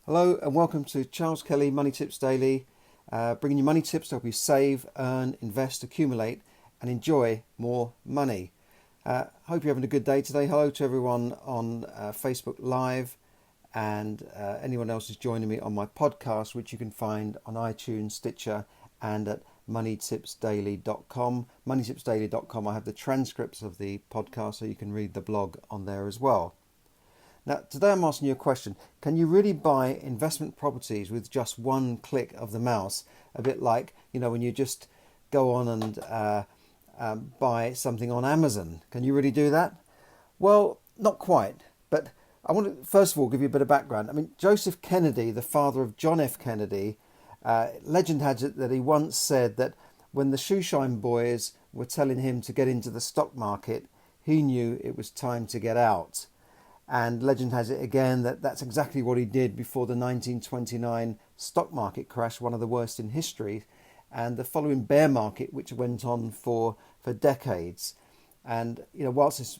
Hello and welcome to Charles Kelly Money Tips Daily, bringing you money tips to help you save, earn, invest, accumulate and enjoy more money. Hope you're having a good day today. Hello to everyone on Facebook Live and anyone else who's joining me on my podcast, which you can find on iTunes, Stitcher and at moneytipsdaily.com. moneytipsdaily.com. I have the transcripts of the podcast so you can read the blog on there as well. Now, today I'm asking you a question. Can you really buy investment properties with just one click of the mouse? A bit like, when you just go on and buy something on Amazon. Can you really do that? Well, not quite. But I want to, first of all, give you a bit of background. Joseph Kennedy, the father of John F. Kennedy, legend has it that he once said that when the Shoeshine Boys were telling him to get into the stock market, he knew it was time to get out. And legend has it again that that's exactly what he did before the 1929 stock market crash, one of the worst in history, and the following bear market, which went on for decades. And, whilst this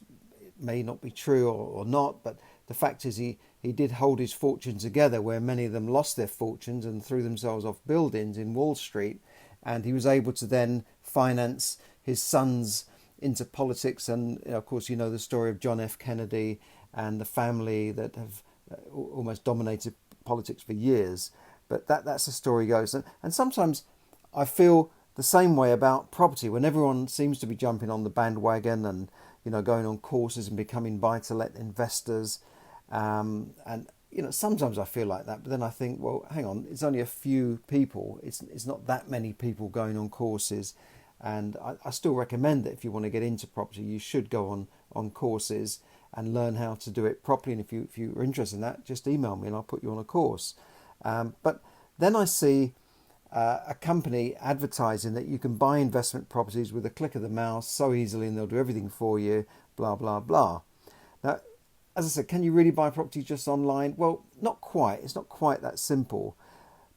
may not be true or not, but the fact is he did hold his fortune together, where many of them lost their fortunes and threw themselves off buildings in Wall Street. And he was able to then finance his sons into politics. And, of course, the story of John F. Kennedy and the family that have almost dominated politics for years. But that's the story goes. And sometimes I feel the same way about property, when everyone seems to be jumping on the bandwagon and, going on courses and becoming buy-to-let investors. And, sometimes I feel like that. But then I think, well, hang on, it's only a few people. It's not that many people going on courses. And I still recommend that if you want to get into property, you should go on courses and learn how to do it properly. And if you're interested in that, just email me and I'll put you on a course. But then I see a company advertising that you can buy investment properties with a click of the mouse so easily, and they'll do everything for you, blah, blah, blah. Now, as I said, can you really buy property just online? Well, not quite. It's not quite that simple.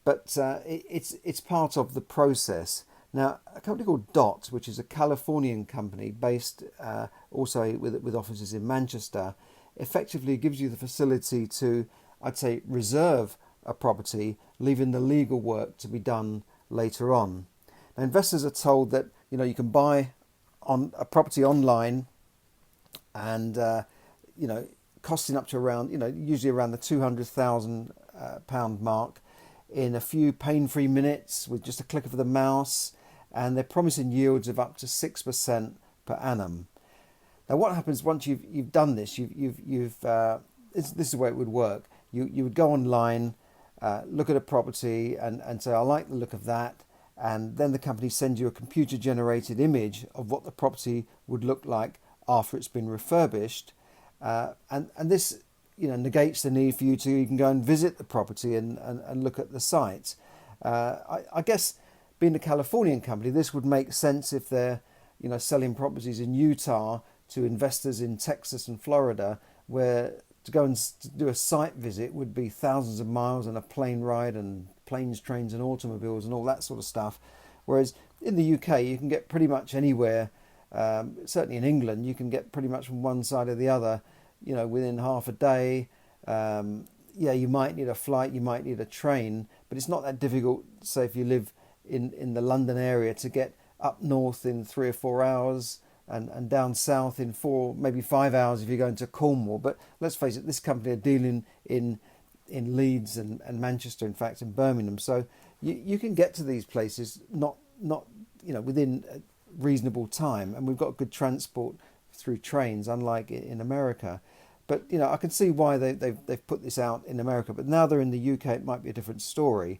But it's part of the process. Now, a company called Dot, which is a Californian company based also with offices in Manchester, effectively gives you the facility to, I'd say, reserve a property, leaving the legal work to be done later on. Now, investors are told that you can buy on a property online, and costing up to around usually around the £200,000 mark in a few pain-free minutes with just a click of the mouse. And they're promising yields of up to 6% per annum. Now, what happens once you've done this? This is the way it would work. You would go online, look at a property, and say, I like the look of that, and then the company sends you a computer-generated image of what the property would look like after it's been refurbished, and this negates the need for you to even go and visit the property and look at the site. I guess, being a Californian company, this would make sense if they're, selling properties in Utah to investors in Texas and Florida, where to go and do a site visit would be thousands of miles and a plane ride and planes, trains and automobiles and all that sort of stuff. Whereas in the UK, you can get pretty much anywhere, certainly in England, you can get pretty much from one side or the other, within half a day. You might need a flight, you might need a train, but it's not that difficult, say, if you live in the London area, to get up north in 3 or 4 hours and down south in 4, maybe 5 hours if you're going to Cornwall. But let's face it, this company are dealing in Leeds and Manchester, in fact, and Birmingham. So you can get to these places not within a reasonable time, and we've got good transport through trains, unlike in America. But I can see why they've put this out in America. But now they're in the UK, it might be a different story.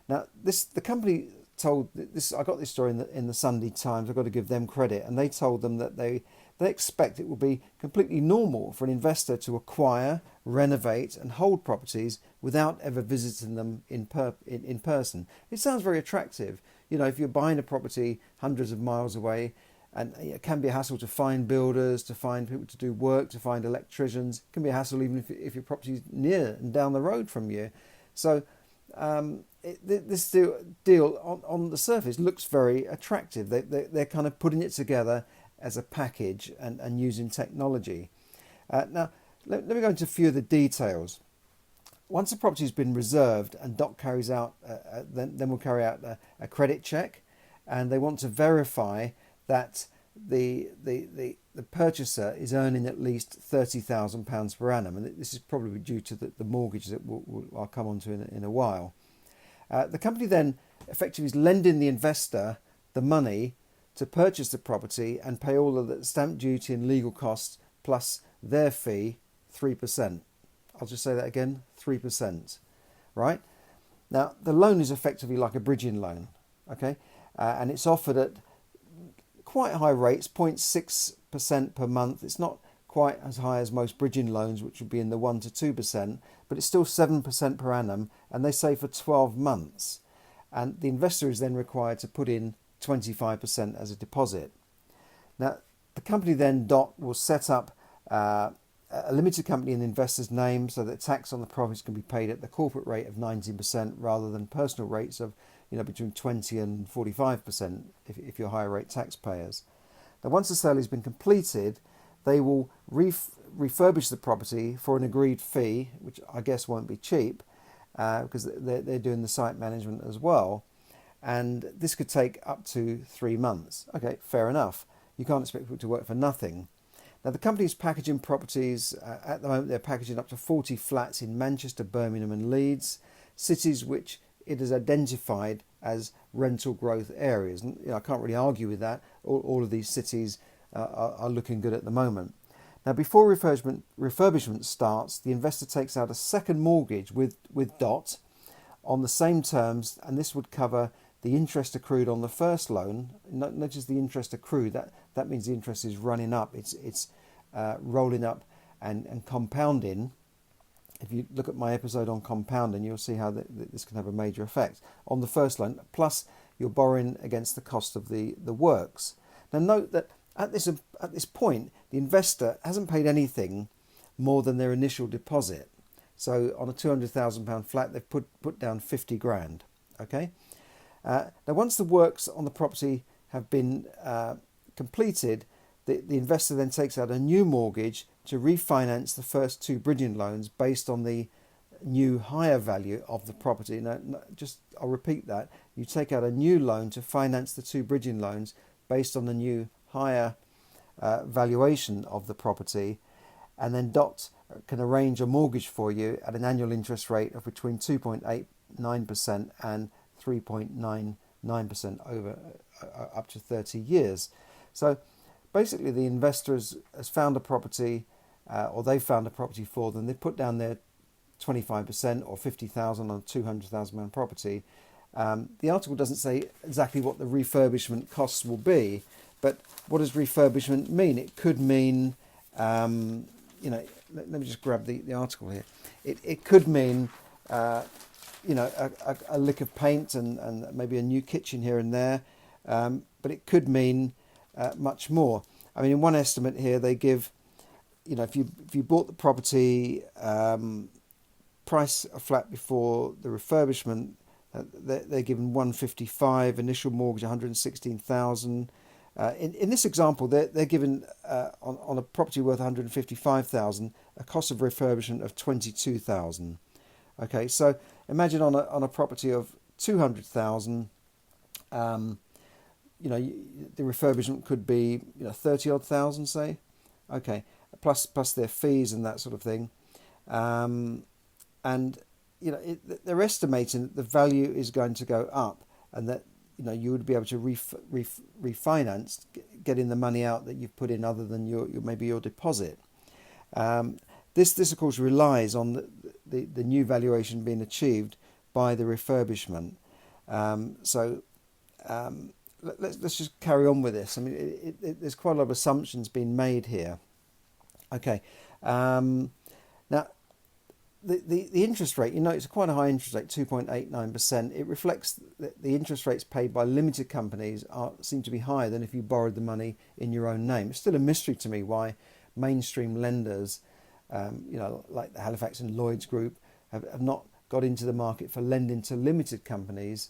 Now, the company told this. I got this story in the Sunday Times. I've got to give them credit, and they told them that they expect it will be completely normal for an investor to acquire, renovate, and hold properties without ever visiting them in person. It sounds very attractive. If you're buying a property hundreds of miles away, and it can be a hassle to find builders, to find people to do work, to find electricians. It can be a hassle even if your property's near and down the road from you. So this deal on the surface looks very attractive. They're kind of putting it together as a package and using technology. Now, let me go into a few of the details. once the property has been reserved and DOC carries out, then we'll carry out a credit check, and they want to verify that the purchaser is earning at least £30,000 per annum, and this is probably due to the mortgage that I'll come on to in a while. The company then effectively is lending the investor the money to purchase the property and pay all of the stamp duty and legal costs plus their fee, 3%. I'll just say that again, 3%. Right? Now, the loan is effectively like a bridging loan, okay? And it's offered at quite high rates, 0.6% per month. It's not quite as high as most bridging loans, which would be in the 1 to 2%, but it's still 7% per annum, and they say for 12 months. And the investor is then required to put in 25% as a deposit. Now, the company then, DOC, will set up a limited company in the investor's name so that tax on the profits can be paid at the corporate rate of 19% rather than personal rates of between 20 and 45% if you're higher rate taxpayers. Now, once the sale has been completed, they will refurbish the property for an agreed fee, which I guess won't be cheap because they're doing the site management as well. And this could take up to 3 months. Okay, fair enough. You can't expect people to work for nothing. Now, the company's packaging properties, at the moment they're packaging up to 40 flats in Manchester, Birmingham and Leeds, cities which it has identified as rental growth areas. And I can't really argue with that. All of these cities are looking good at the moment. Now, before refurbishment starts, the investor takes out a second mortgage with DOT on the same terms, and this would cover the interest accrued on the first loan. Not just the interest accrued, that means the interest is running up. It's rolling up and compounding. If you look at my episode on compounding, you'll see how this can have a major effect on the first loan, plus you're borrowing against the cost of the works. Now, note that at this point, the investor hasn't paid anything more than their initial deposit. So on a £200,000 flat, they've put down 50 grand. Okay. Now, once the works on the property have been completed, the investor then takes out a new mortgage to refinance the first 2 bridging loans based on the new higher value of the property. Now, I'll repeat that. You take out a new loan to finance the 2 bridging loans based on the new higher valuation of the property, and then DOT can arrange a mortgage for you at an annual interest rate of between 2.89% and 3.99% over up to 30 years. So basically the investor has found a property, or they've found a property for them. They put down their 25% or 50,000 on a 200,000 pound property. The article doesn't say exactly what the refurbishment costs will be, but what does refurbishment mean? It could mean, let me just grab the article here. It could mean, a lick of paint and maybe a new kitchen here and there, but it could mean much more. I mean, in one estimate here, they give, if you bought the property, price a flat before the refurbishment, they're given 155, initial mortgage 116,000. In this example, they're given on a property worth 155,000 a cost of refurbishment of 22,000. Okay, so imagine on a property of 200,000, the refurbishment could be 30 odd thousand, say. Okay, plus their fees and that sort of thing, and they're estimating that the value is going to go up, and that you would be able to refinance, getting the money out that you've put in other than your deposit. This of course relies on the new valuation being achieved by the refurbishment. Let's just carry on with this. I mean, there's quite a lot of assumptions being made here. Okay, now the interest rate, it's quite a high interest rate, 2.89%. It reflects that the interest rates paid by limited companies seem to be higher than if you borrowed the money in your own name. It's still a mystery to me why mainstream lenders, like the Halifax and Lloyds Group, have not got into the market for lending to limited companies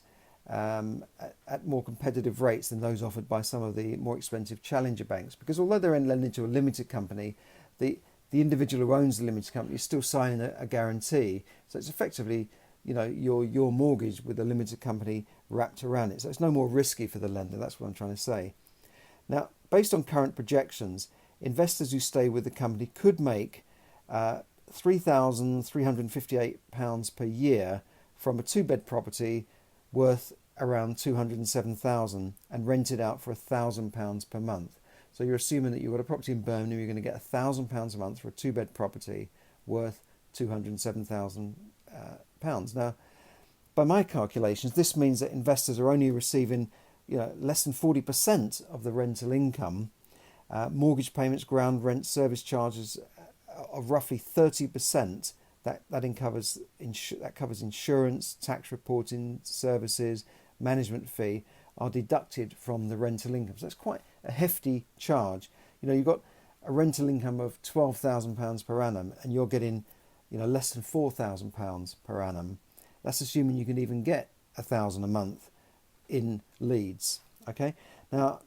at more competitive rates than those offered by some of the more expensive challenger banks. Because although they're lending to a limited company, the the individual who owns the limited company is still signing a guarantee. So it's effectively, your mortgage with a limited company wrapped around it. So it's no more risky for the lender. That's what I'm trying to say. Now, based on current projections, investors who stay with the company could make £3,358 per year from a two-bed property worth around £207,000 and rent it out for £1,000 per month. So you're assuming that you've got a property in Birmingham, you're going to get £1,000 a month for a two-bed property worth £207,000. Now, by my calculations, this means that investors are only receiving less than 40% of the rental income. Mortgage payments, ground rent, service charges of roughly 30%. That covers insurance, tax reporting services, management fee are deducted from the rental income. So that's quite a hefty charge. You've got a rental income of £12,000 per annum, and you're getting less than £4,000 per annum. That's assuming you can even get £1,000 a month in Leeds. Okay, now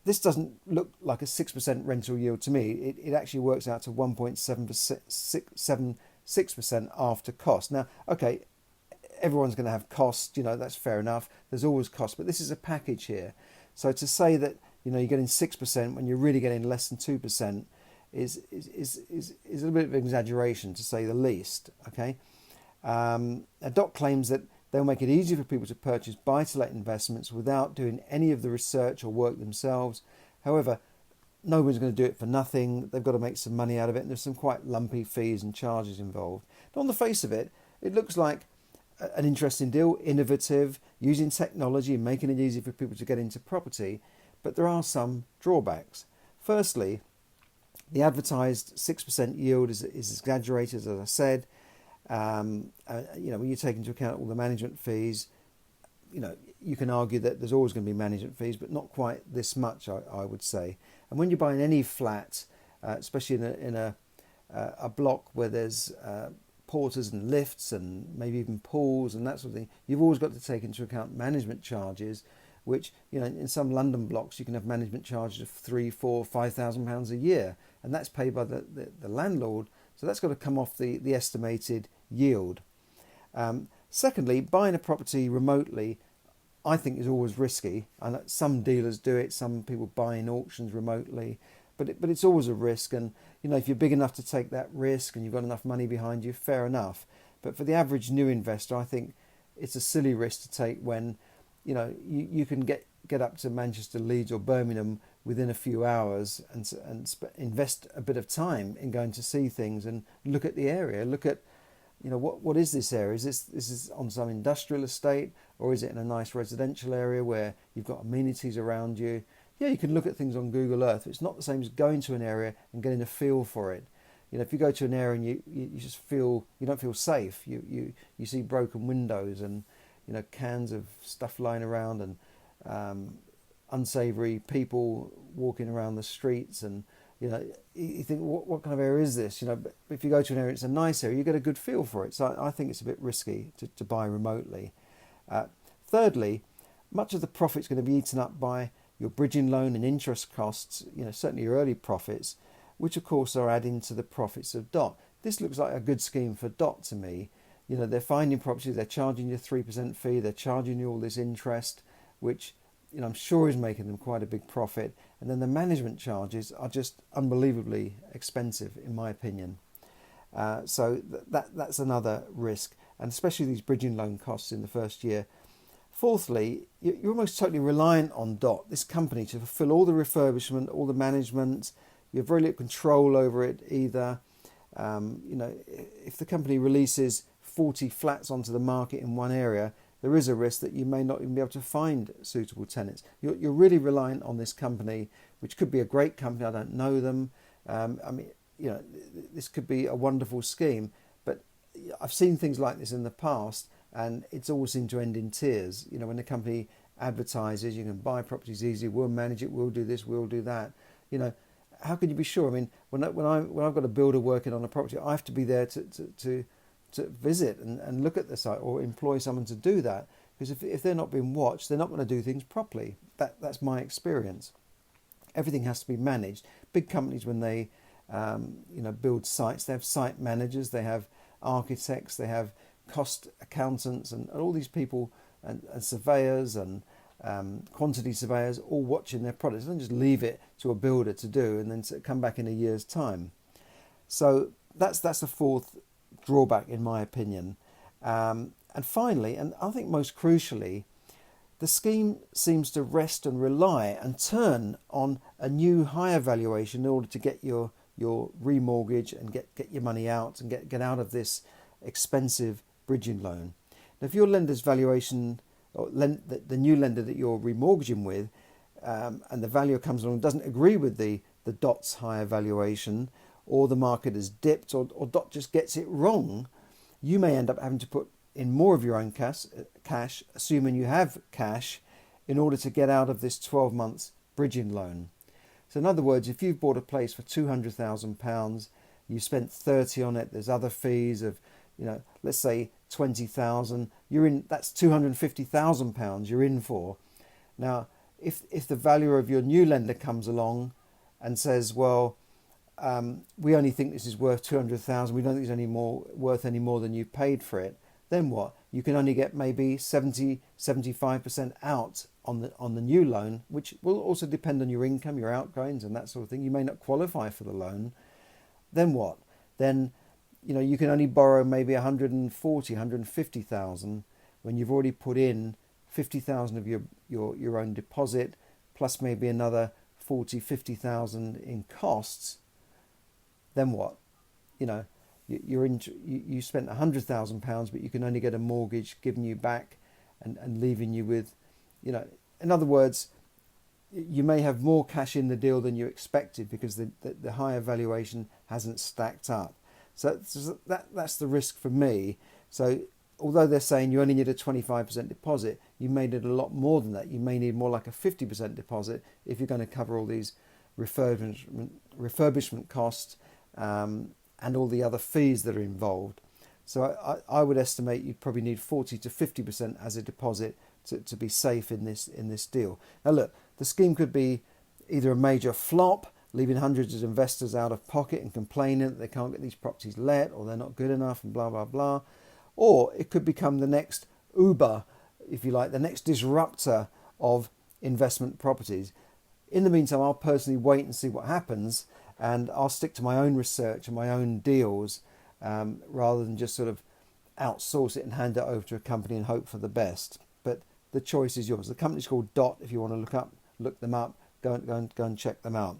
this doesn't look like a 6% rental yield to me. It actually works out to 1.76% after cost. Now, okay, everyone's going to have costs. That's fair enough. There's always costs, but this is a package here. So to say that you're getting 6% when you're really getting less than 2% is a little bit of an exaggeration, to say the least. Okay, DOT claims that they'll make it easier for people to purchase buy-to-let investments without doing any of the research or work themselves. However, nobody's going to do it for nothing. They've got to make some money out of it, and there's some quite lumpy fees and charges involved. But on the face of it, it looks like an interesting deal, innovative, using technology and making it easy for people to get into property. But there are some drawbacks. Firstly, the advertised 6% yield is exaggerated, as I said. When you take into account all the management fees, you can argue that there's always going to be management fees, but not quite this much, I would say. And when you're buying any flat, especially in a block where there's porters and lifts and maybe even pools and that sort of thing, you've always got to take into account management charges, which in some London blocks you can have management charges of £3,000, £4,000, £5,000 a year, and that's paid by the landlord. So that's got to come off the estimated yield. Secondly, buying a property remotely, I think, is always risky. I know some dealers do it, some people buy in auctions remotely, but it's always a risk. And if you're big enough to take that risk and you've got enough money behind you, fair enough. But for the average new investor, I think it's a silly risk to take when you can get up to Manchester, Leeds or Birmingham within a few hours and invest a bit of time in going to see things and look at the area, look at what is this area? Is this on some industrial estate, or is it in a nice residential area where you've got amenities around you? Yeah, you can look at things on Google Earth. It's not the same as going to an area and getting a feel for it. If you go to an area and you just feel, you don't feel safe, you see broken windows and cans of stuff lying around and unsavoury people walking around the streets, and you think, what kind of area is this? But if you go to an area, it's a nice area, you get a good feel for it. So I think it's a bit risky to buy remotely. Thirdly, much of the profit's going to be eaten up by your bridging loan and interest costs, certainly your early profits, which of course are adding to the profits of DOT. This looks like a good scheme for DOT to me. They're finding properties, they're charging you a 3% fee, they're charging you all this interest, which I'm sure is making them quite a big profit. And then the management charges are just unbelievably expensive, in my opinion. So that's another risk, and especially these bridging loan costs in the first year. Fourthly, you're almost totally reliant on DOT, this company, to fulfill all the refurbishment, all the management. You have very little control over it either. If the company releases 40 flats onto the market in one area, there is a risk that you may not even be able to find suitable tenants. You're really reliant on this company, which could be a great company. I don't know them. This could be a wonderful scheme, but I've seen things like this in the past, and it's always seemed to end in tears. When the company advertises, you can buy properties easily, we'll manage it, we'll do this, we'll do that. How can you be sure? I mean, when I've got a builder working on a property, I have to be there to visit and look at the site, or employ someone to do that, because if they're not being watched, they're not going to do things properly. That's my experience. Everything has to be managed. Big companies, when they build sites. They have site managers, they have architects, they have cost accountants, and all these people, and surveyors and quantity surveyors, all watching their products. They don't just leave it to a builder to do and then come back in a year's time. So that's the fourth drawback, in my opinion. And finally, and I think most crucially, the scheme seems to rest and rely and turn on a new higher valuation in order to get your remortgage and get your money out and get out of this expensive bridging loan. Now, if your lender's valuation, or the new lender that you're remortgaging with, and the valuer comes along and doesn't agree with the DOT's higher valuation, or the market has dipped, or DOT just gets it wrong, you may end up having to put in more of your own cash, assuming you have cash, in order to get out of this 12 months bridging loan. So in other words, if you've bought a place for £200,000, you spent 30 on it, there's other fees of, let's say 20,000, you're in, that's £250,000 you're in for. Now, if the valuer of your new lender comes along and says, well, we only think this is worth 200,000, we don't think it's worth any more than you paid for it, then what? You can only get maybe 75% out on the new loan, which will also depend on your income, your outgoings and that sort of thing. You may not qualify for the loan. Then what? Then you can only borrow maybe 150,000 when you've already put in 50,000 of your own deposit, plus maybe another 50,000 in costs. Then what? You spent £100,000, but you can only get a mortgage giving you back and leaving you with, in other words, you may have more cash in the deal than you expected because the higher valuation hasn't stacked up. So that's the risk for me. So although they're saying you only need a 25% deposit, you may need a lot more than that. You may need more like a 50% deposit if you're going to cover all these refurbishment costs, and all the other fees that are involved. So I would estimate you probably need 40 to 50% as a deposit to be safe in this deal. Now look, the scheme could be either a major flop, leaving hundreds of investors out of pocket and complaining that they can't get these properties let, or they're not good enough and blah, blah, blah. Or it could become the next Uber, if you like, the next disruptor of investment properties. In the meantime, I'll personally wait and see what happens, and I'll stick to my own research and my own deals, rather than just sort of outsource it and hand it over to a company and hope for the best. But the choice is yours. The company's called DOT. If you want to look them up, go and check them out.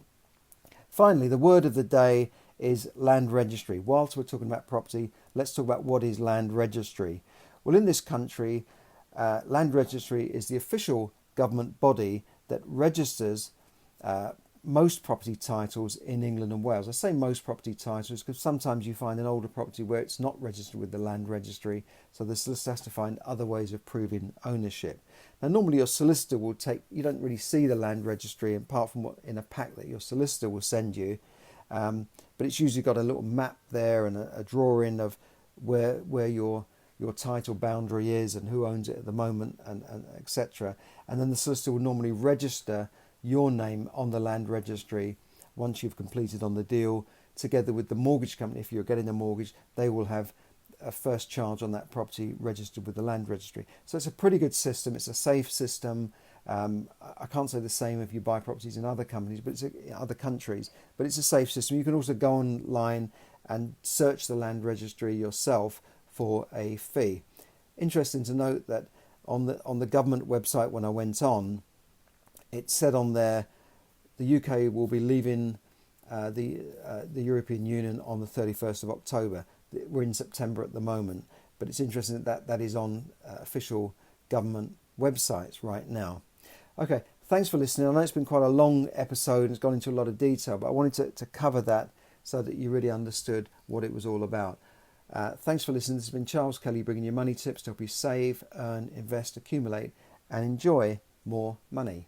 Finally, the word of the day is land registry. Whilst we're talking about property, let's talk about what is land registry. Well, in this country, land registry is the official government body that registers most property titles in England and Wales. I say most property titles because sometimes you find an older property where it's not registered with the land registry, so the solicitor has to find other ways of proving ownership. Now normally your solicitor will you don't really see the land registry apart from what in a pack that your solicitor will send you, but it's usually got a little map there and a drawing of where your title boundary is and who owns it at the moment, and etc. And then the solicitor will normally register your name on the land registry once you've completed on the deal, together with the mortgage company. If you're getting a mortgage, they will have a first charge on that property registered with the land registry. So it's a pretty good system. It's a safe system. I can't say the same if you buy properties in other companies, but other countries, but it's a safe system. You can also go online and search the land registry yourself for a fee. Interesting to note that on the government website, when I went on, it said on there the UK will be leaving the European Union on the 31st of October. We're in September at the moment, but it's interesting that is on official government websites right now. Okay, thanks for listening. I know it's been quite a long episode and it's gone into a lot of detail, but I wanted to cover that so that you really understood what it was all about. Thanks for listening. This has been Charles Kelly, bringing you money tips to help you save, earn, invest, accumulate and enjoy more money.